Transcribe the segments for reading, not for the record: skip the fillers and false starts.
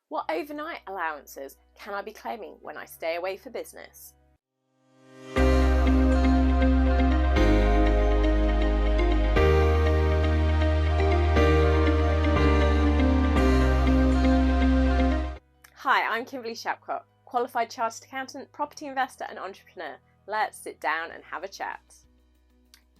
What overnight allowances can I be claiming when I stay away for business? Hi, I'm Kimberly Shapcotts, qualified chartered accountant, property investor and entrepreneur. Let's sit down and have a chat.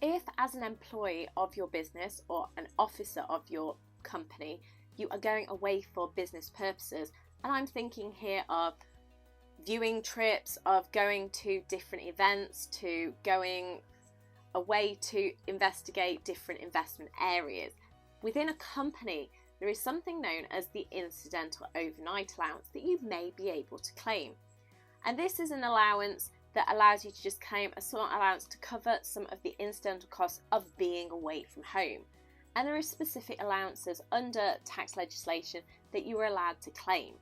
If as an employee of your business or an officer of your company, you are going away for business purposes, and I'm thinking here of viewing trips, of going to different events, to going away to investigate different investment areas. Within a company, there is something known as the incidental overnight allowance that you may be able to claim. And this is an allowance that allows you to just claim a small allowance to cover some of the incidental costs of being away from home. And there are specific allowances under tax legislation that you are allowed to claim.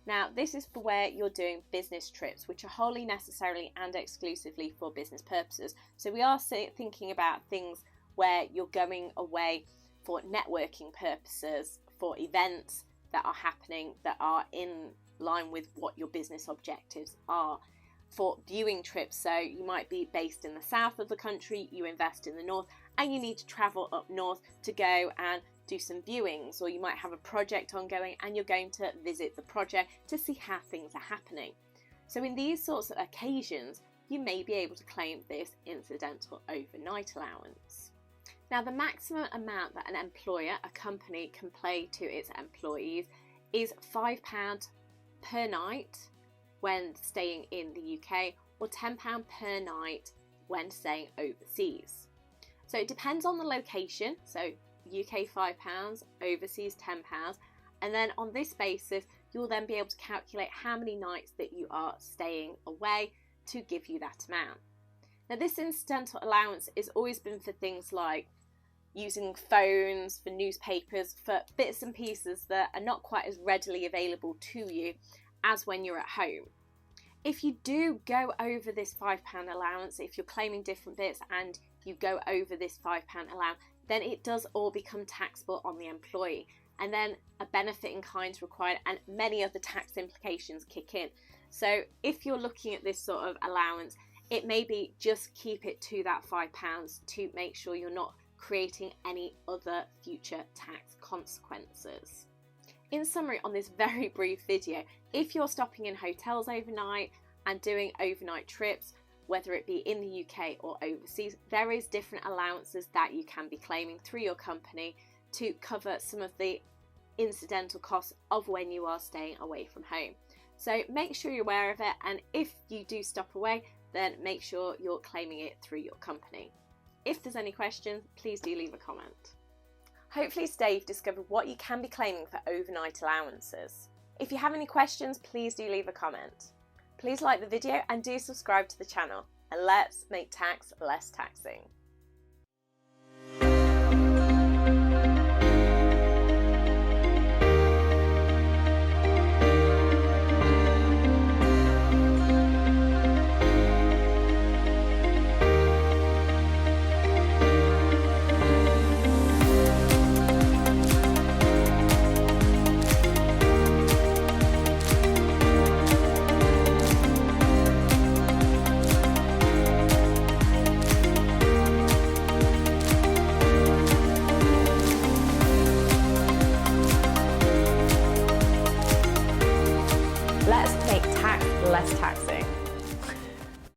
Now, this is for where you're doing business trips, which are wholly necessarily and exclusively for business purposes. So we are thinking about things where you're going away for networking purposes, for events that are happening that are in line with what your business objectives are. For viewing trips, so you might be based in the south of the country, you invest in the north, and you need to travel up north to go and do some viewings, or you might have a project ongoing and you're going to visit the project to see how things are happening. So in these sorts of occasions, you may be able to claim this incidental overnight allowance. Now, the maximum amount that an employer, a company, can pay to its employees is £5 per night when staying in the UK, or £10 per night when staying overseas. So it depends on the location, so UK £5, overseas £10, and then on this basis you'll then be able to calculate how many nights that you are staying away to give you that amount. Now, this incidental allowance has always been for things like using phones, for newspapers, for bits and pieces that are not quite as readily available to you as when you're at home. If you do go over this £5 allowance, if you're claiming different bits and you go over this £5 allowance, then it does all become taxable on the employee, and then a benefit in kind is required and many other tax implications kick in. So if you're looking at this sort of allowance, it may be just keep it to that £5 to make sure you're not creating any other future tax consequences. In summary, on this very brief video, if you're stopping in hotels overnight and doing overnight trips, whether it be in the UK or overseas, there is different allowances that you can be claiming through your company to cover some of the incidental costs of when you are staying away from home. So make sure you're aware of it, and if you do stop away, then make sure you're claiming it through your company. If there's any questions, please do leave a comment. Hopefully today you've discovered what you can be claiming for overnight allowances. If you have any questions, please do leave a comment. Please like the video and do subscribe to the channel, and let's make tax less taxing. Let's make tax less taxing.